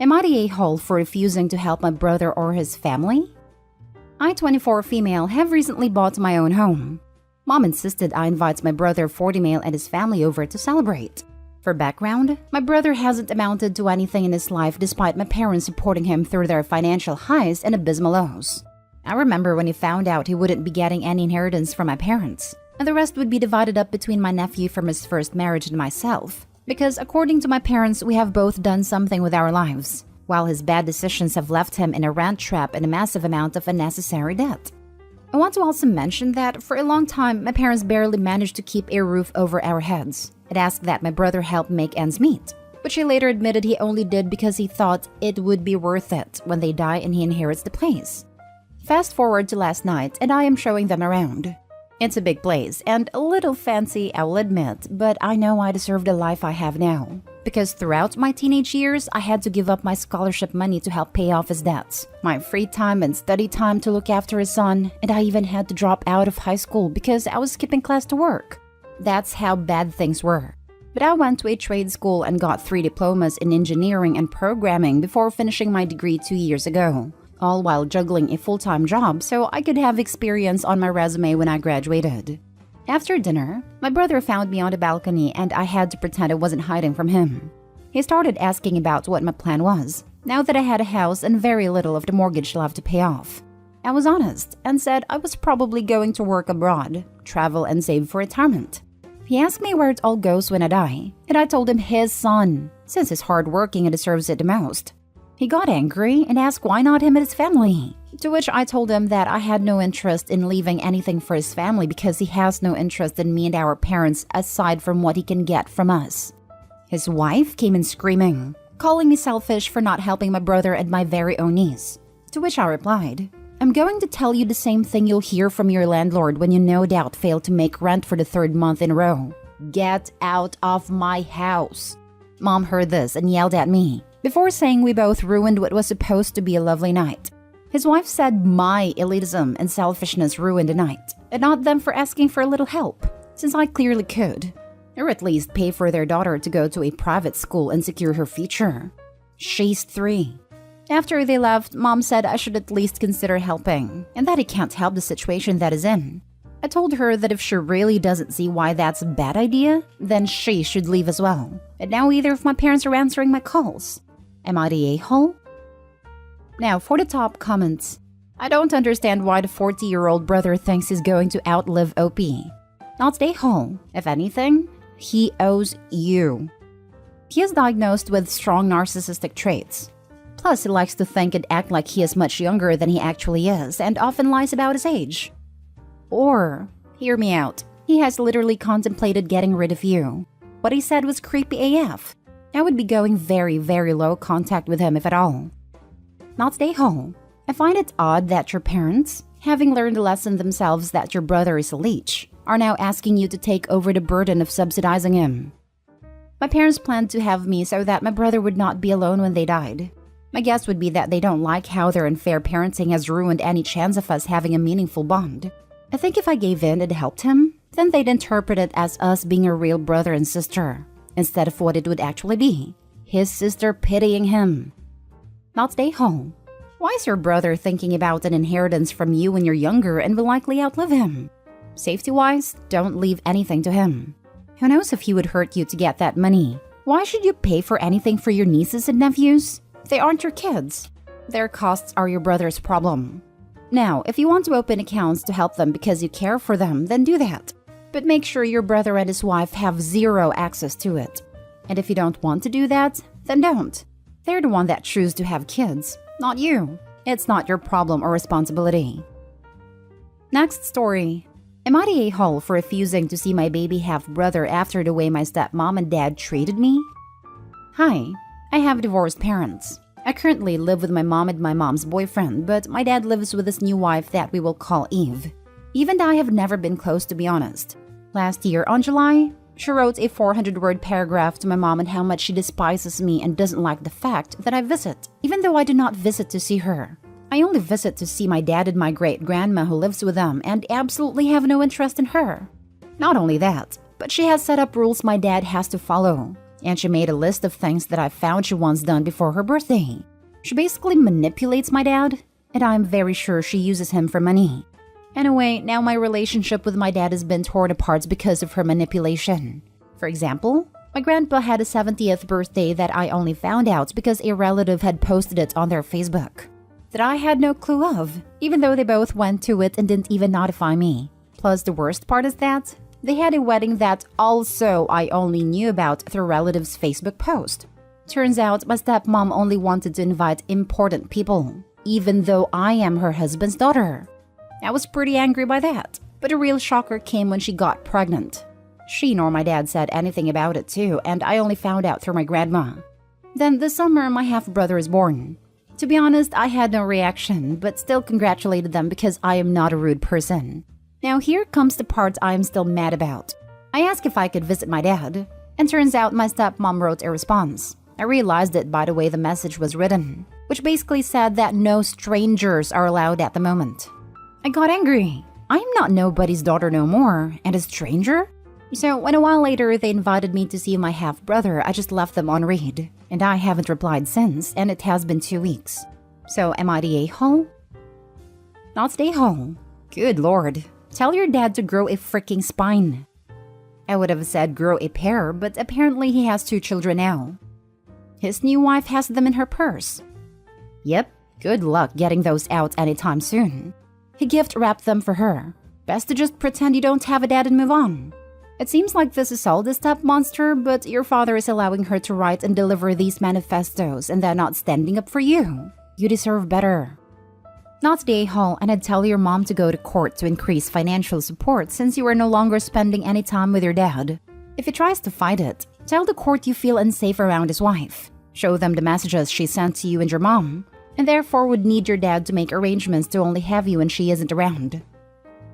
Am I the a-hole for refusing to help my brother or his family? I, 24 female, have recently bought my own home. Mom insisted I invite my brother, 40 male, and his family over to celebrate. For background, my brother hasn't amounted to anything in his life despite my parents supporting him through their financial highs and abysmal lows. I remember when he found out he wouldn't be getting any inheritance from my parents, and the rest would be divided up between my nephew from his first marriage and myself, because according to my parents, we have both done something with our lives, while his bad decisions have left him in a rent trap and a massive amount of unnecessary debt. I want to also mention that for a long time, my parents barely managed to keep a roof over our heads. It asked that my brother help make ends meet, but he later admitted he only did because he thought it would be worth it when they die and he inherits the place. Fast forward to last night, and I am showing them around. It's a big place and a little fancy, I'll admit, but I know I deserve the life I have now. Because throughout my teenage years, I had to give up my scholarship money to help pay off his debts, my free time and study time to look after his son, and I even had to drop out of high school because I was skipping class to work. That's how bad things were. But I went to a trade school and got 3 diplomas in engineering and programming before finishing my degree 2 years ago, all while juggling a full-time job so I could have experience on my resume when I graduated. After dinner, my brother found me on the balcony and I had to pretend I wasn't hiding from him. He started asking about what my plan was, now that I had a house and very little of the mortgage left to pay off. I was honest and said I was probably going to work abroad, travel and save for retirement. He asked me where it all goes when I die, and I told him his son, since he's hardworking and deserves it the most. He got angry and asked why not him and his family, to which I told him that I had no interest in leaving anything for his family because he has no interest in me and our parents aside from what he can get from us. His wife came in screaming, calling me selfish for not helping my brother and my very own niece, to which I replied, I'm going to tell you the same thing you'll hear from your landlord when you no doubt fail to make rent for the 3rd month in a row. Get out of my house. Mom heard this and yelled at me, before saying we both ruined what was supposed to be a lovely night. His wife said my elitism and selfishness ruined the night, and not them for asking for a little help, since I clearly could. Or at least pay for their daughter to go to a private school and secure her future. She's 3. After they left, Mom said I should at least consider helping, and that he can't help the situation that is in. I told her that if she really doesn't see why that's a bad idea, then she should leave as well. And now either of my parents are answering my calls. Am I the a-hole? Now for the top comments. I don't understand why the 40-year-old brother thinks he's going to outlive OP. Not the a-hole. If anything, he owes you. He is diagnosed with strong narcissistic traits. Plus, he likes to think and act like he is much younger than he actually is and often lies about his age. Or, hear me out, he has literally contemplated getting rid of you. What he said was creepy AF. I would be going very, very low contact with him if at all. Not stay home. I find it odd that your parents, having learned the lesson themselves that your brother is a leech, are now asking you to take over the burden of subsidizing him. My parents planned to have me so that my brother would not be alone when they died. My guess would be that they don't like how their unfair parenting has ruined any chance of us having a meaningful bond. I think if I gave in and helped him, then they'd interpret it as us being a real brother and sister, instead of what it would actually be, his sister pitying him. Not stay home. Why is your brother thinking about an inheritance from you when you're younger and will likely outlive him? Safety-wise, don't leave anything to him. Who knows if he would hurt you to get that money? Why should you pay for anything for your nieces and nephews? They aren't your kids. Their costs are your brother's problem. Now, if you want to open accounts to help them because you care for them, then do that. But make sure your brother and his wife have zero access to it. And if you don't want to do that, then don't. They're the one that choose to have kids, not you. It's not your problem or responsibility. Next story. Am I the a-hole for refusing to see my baby half-brother after the way my stepmom and dad treated me? Hi, I have divorced parents. I currently live with my mom and my mom's boyfriend, but my dad lives with his new wife that we will call Eve. Eve and I have never been close, to be honest. Last year, on July, she wrote a 400-word paragraph to my mom on how much she despises me and doesn't like the fact that I visit, even though I do not visit to see her. I only visit to see my dad and my great-grandma who lives with them and absolutely have no interest in her. Not only that, but she has set up rules my dad has to follow, And she made a list of things that I found she wants done before her birthday. She basically manipulates my dad, and I'm very sure she uses him for money. Anyway, now my relationship with my dad has been torn apart because of her manipulation. For example, my grandpa had a 70th birthday that I only found out because a relative had posted it on their Facebook. That I had no clue of, even though they both went to it and didn't even notify me. Plus, the worst part is that they had a wedding that also I only knew about through relatives' Facebook post. Turns out my stepmom only wanted to invite important people, even though I am her husband's daughter. I was pretty angry by that, but a real shocker came when she got pregnant. She nor my dad said anything about it too, and I only found out through my grandma. Then this summer, my half-brother is born. To be honest, I had no reaction, but still congratulated them because I am not a rude person. Now here comes the part I am still mad about. I asked if I could visit my dad, and turns out my stepmom wrote a response. I realized it by the way the message was written, which basically said that no strangers are allowed at the moment. I got angry. I am not nobody's daughter no more, and a stranger? So when a while later they invited me to see my half-brother, I just left them on read. And I haven't replied since, and it has been 2 weeks. So am I the a-hole? Not the a-hole. Good lord. Tell your dad to grow a freaking spine. I would have said grow a pair, but apparently he has 2 children now. His new wife has them in her purse. Yep, good luck getting those out anytime soon. He gift-wrapped them for her. Best to just pretend you don't have a dad and move on. It seems like this is all the step monster, but your father is allowing her to write and deliver these manifestos and they're not standing up for you. You deserve better. Not the a-hole, and I'd tell your mom to go to court to increase financial support since you are no longer spending any time with your dad. If he tries to fight it, tell the court you feel unsafe around his wife. Show them the messages she sent to you and your mom, and therefore would need your dad to make arrangements to only have you when she isn't around.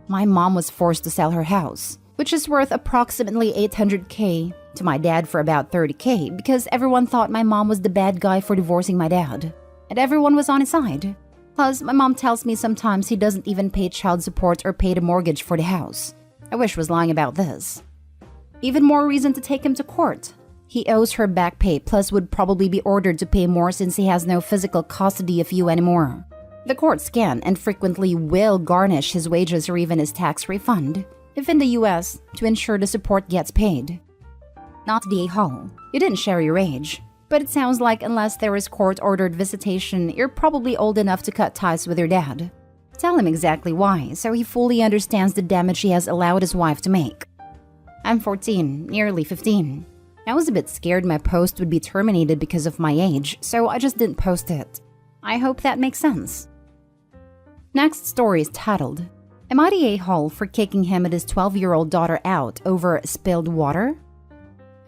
My mom was forced to sell her house, which is worth approximately $800K, to my dad for about $30K because everyone thought my mom was the bad guy for divorcing my dad. And everyone was on his side. Plus, my mom tells me sometimes he doesn't even pay child support or pay the mortgage for the house. I wish was lying about this. Even more reason to take him to court. He owes her back pay plus would probably be ordered to pay more since he has no physical custody of you anymore. The courts can and frequently will garnish his wages or even his tax refund, if in the US, to ensure the support gets paid. Not the a-hole. You didn't share your age. But it sounds like unless there is court-ordered visitation, you're probably old enough to cut ties with your dad. Tell him exactly why, so he fully understands the damage he has allowed his wife to make. I'm 14, nearly 15. I was a bit scared my post would be terminated because of my age, so I just didn't post it. I hope that makes sense. Next story is titled, Am I the a-hole for kicking him and his 12-year-old daughter out over spilled water?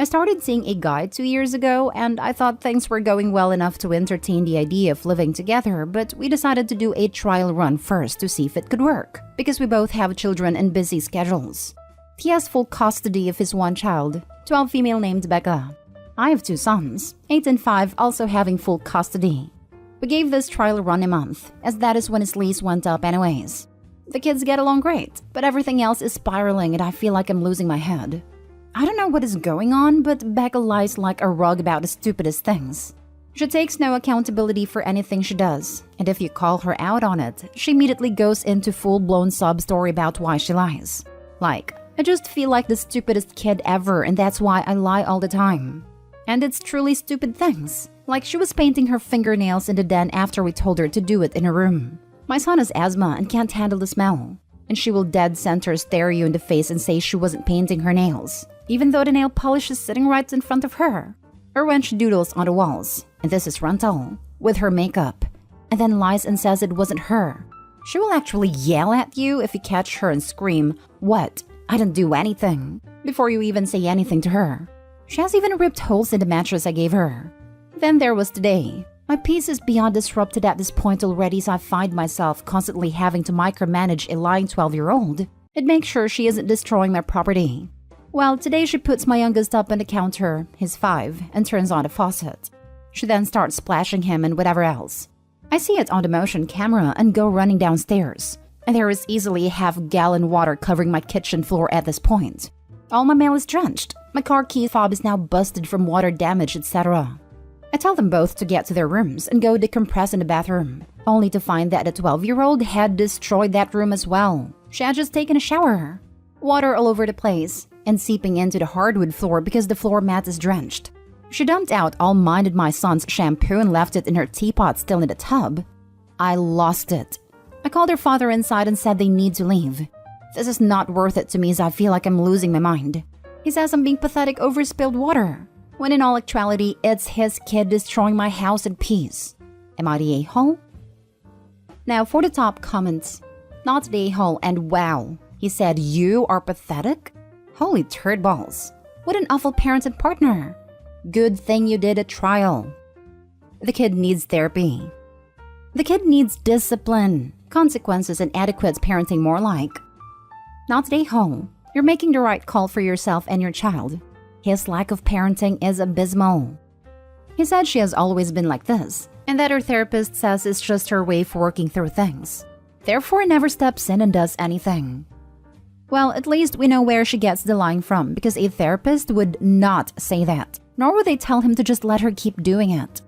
I started seeing a guy 2 years ago, and I thought things were going well enough to entertain the idea of living together, but we decided to do a trial run first to see if it could work, because we both have children and busy schedules. He has full custody of his one child, 12 female named Becca. I have 2 sons, 8 and 5, also having full custody. We gave this trial run a month, as that is when his lease went up anyways. The kids get along great, but everything else is spiraling and I feel like I'm losing my head. I don't know what is going on, but Becca lies like a rug about the stupidest things. She takes no accountability for anything she does, and if you call her out on it, she immediately goes into full-blown sub-story about why she lies. Like, I just feel like the stupidest kid ever and that's why I lie all the time. And it's truly stupid things. Like she was painting her fingernails in the den after we told her to do it in her room. My son has asthma and can't handle the smell. And she will dead center stare you in the face and say she wasn't painting her nails, even though the nail polish is sitting right in front of her. Or when she doodles on the walls, and this is frontal, with her makeup, and then lies and says it wasn't her. She will actually yell at you if you catch her and scream, "What? I didn't do anything," before you even say anything to her. She has even ripped holes in the mattress I gave her. Then there was today. My peace is beyond disrupted at this point already, so I find myself constantly having to micromanage a lying 12-year-old and make sure she isn't destroying my property. Well, today she puts my youngest up on the counter, he's 5, and turns on the faucet. She then starts splashing him and whatever else. I see it on the motion camera and go running downstairs, and there is easily a half-gallon water covering my kitchen floor at this point. All my mail is drenched, My car key fob is now busted from water damage, etc. I tell them both to get to their rooms and go decompress in the bathroom, only to find that the 12-year-old had destroyed that room as well. She had just taken a shower. Water all over the place and seeping into the hardwood floor because the floor mat is drenched. She dumped out all mine and my son's shampoo and left it in her teapot still in the tub. I lost it. I called her father inside and said they need to leave. This is not worth it to me as I feel like I'm losing my mind. He says I'm being pathetic over spilled water, when in all actuality, it's his kid destroying my house in peace. Am I the a-hole? Now for the top comments. Not the a-hole and wow. He said, you are pathetic? Holy turd balls. What an awful parent and partner. Good thing you did a trial. The kid needs therapy. The kid needs discipline, consequences, and adequate parenting more like. Not the a-hole. You're making the right call for yourself and your child. His lack of parenting is abysmal. He said she has always been like this, and that her therapist says it's just her way of working through things. Therefore, never steps in and does anything. Well, at least we know where she gets the line from, because a therapist would not say that, nor would they tell him to just let her keep doing it.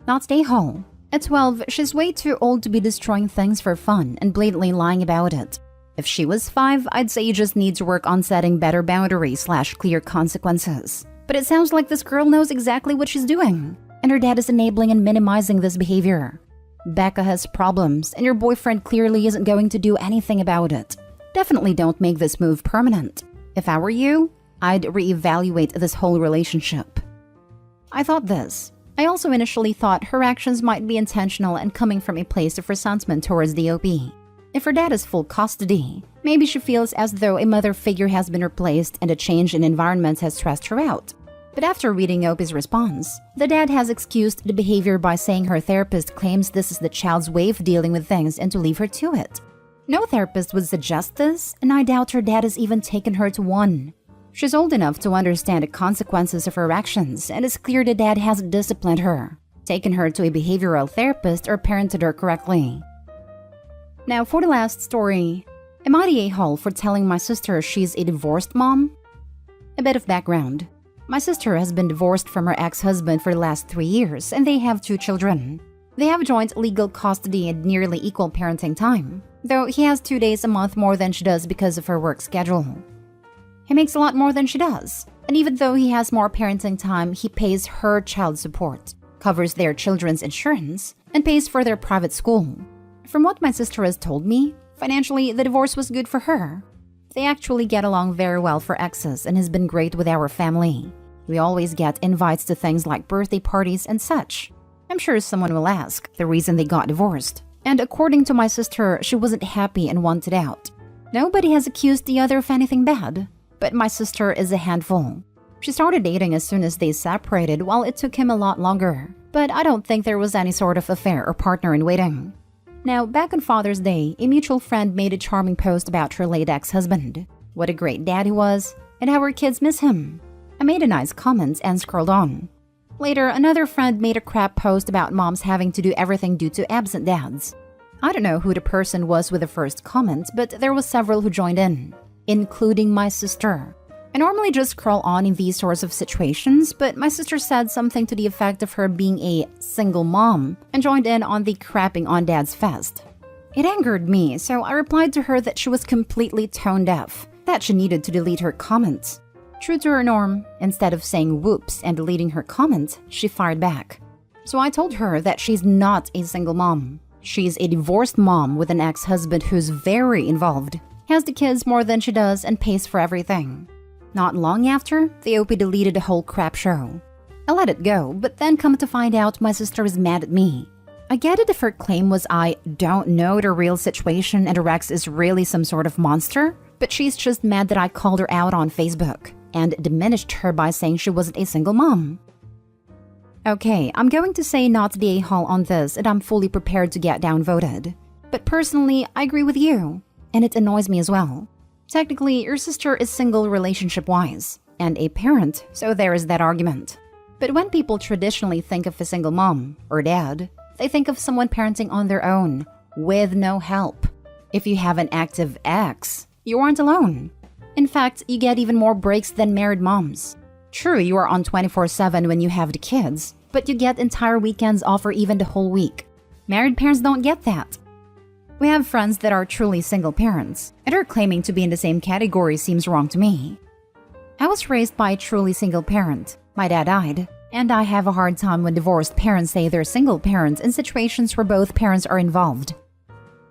Not stay home. At 12, she's way too old to be destroying things for fun and blatantly lying about it. If she was 5, I'd say you just need to work on setting better boundaries/clear consequences. But it sounds like this girl knows exactly what she's doing, and her dad is enabling and minimizing this behavior. Becca has problems, and your boyfriend clearly isn't going to do anything about it. Definitely don't make this move permanent. If I were you, I'd reevaluate this whole relationship. I thought this. I also initially thought her actions might be intentional and coming from a place of resentment towards the OP. If her dad is full custody, maybe she feels as though a mother figure has been replaced and a change in environment has stressed her out. But after reading OP's response, the dad has excused the behavior by saying her therapist claims this is the child's way of dealing with things and to leave her to it. No therapist would suggest this, and I doubt her dad has even taken her to one. She's old enough to understand the consequences of her actions, and it's clear the dad hasn't disciplined her, taken her to a behavioral therapist, or parented her correctly. Now for the last story. Am I the a-hole for telling my sister she's a divorced mom? A bit of background. My sister has been divorced from her ex-husband for the last 3 years, and they have 2 children. They have joint legal custody and nearly equal parenting time, though he has 2 days a month more than she does because of her work schedule. He makes a lot more than she does, and even though he has more parenting time, he pays her child support, covers their children's insurance, and pays for their private school. From what my sister has told me, financially, the divorce was good for her. They actually get along very well for exes and has been great with our family. We always get invites to things like birthday parties and such. I'm sure someone will ask the reason they got divorced. And according to my sister, she wasn't happy and wanted out. Nobody has accused the other of anything bad, but my sister is a handful. She started dating as soon as they separated, while it took him a lot longer. But I don't think there was any sort of affair or partner in waiting. Now, back on Father's Day, a mutual friend made a charming post about her late ex-husband. What a great dad he was, and how her kids miss him. I made a nice comment and scrolled on. Later, another friend made a crap post about moms having to do everything due to absent dads. I don't know who the person was with the first comment, but there was several who joined in, including my sister. I normally just scroll on in these sorts of situations, but my sister said something to the effect of her being a single mom and joined in on the crapping on dad's fest. It angered me, so I replied to her that she was completely tone deaf, that she needed to delete her comments. True to her norm, instead of saying whoops and deleting her comment, she fired back. So I told her that she's not a single mom. She's a divorced mom with an ex-husband who's very involved, has the kids more than she does, and pays for everything. Not long after, the OP deleted the whole crap show. I let it go, but then come to find out my sister is mad at me. I get it if her claim was I don't know the real situation and Rex is really some sort of monster, but she's just mad that I called her out on Facebook and diminished her by saying she wasn't a single mom. Okay, I'm going to say not the a-hole on this, and I'm fully prepared to get downvoted. But personally, I agree with you, and it annoys me as well. Technically, your sister is single relationship-wise, and a parent, so there is that argument. But when people traditionally think of a single mom or dad, they think of someone parenting on their own, with no help. If you have an active ex, you aren't alone. In fact, you get even more breaks than married moms. True, you are on 24/7 when you have the kids, but you get entire weekends off or even the whole week. Married parents don't get that. We have friends that are truly single parents, and her claiming to be in the same category seems wrong to me. I was raised by a truly single parent. My dad died, and I have a hard time when divorced parents say they're single parents in situations where both parents are involved.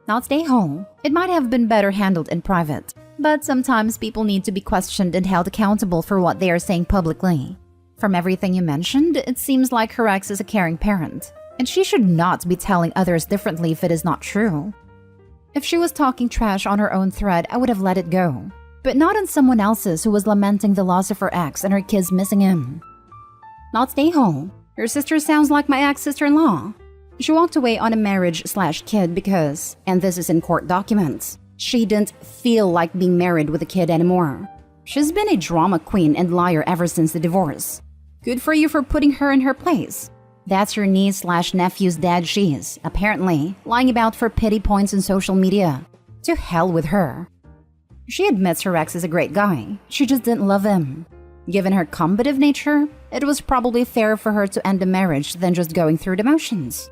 Not stay home. It might have been better handled in private, but sometimes people need to be questioned and held accountable for what they are saying publicly. From everything you mentioned, it seems like her ex is a caring parent, and she should not be telling others differently if it is not true. If she was talking trash on her own thread, I would have let it go, but not on someone else's who was lamenting the loss of her ex and her kids missing him. Not stay home. Your sister sounds like my ex-sister-in-law. She walked away on a marriage/kid because, and this is in court documents, she didn't feel like being married with a kid anymore. She's been a drama queen and liar ever since the divorce. Good for you for putting her in her place. That's your niece/nephew's dad she is, apparently, lying about for pity points on social media. To hell with her. She admits her ex is a great guy, she just didn't love him. Given her combative nature, it was probably fairer for her to end the marriage than just going through the motions.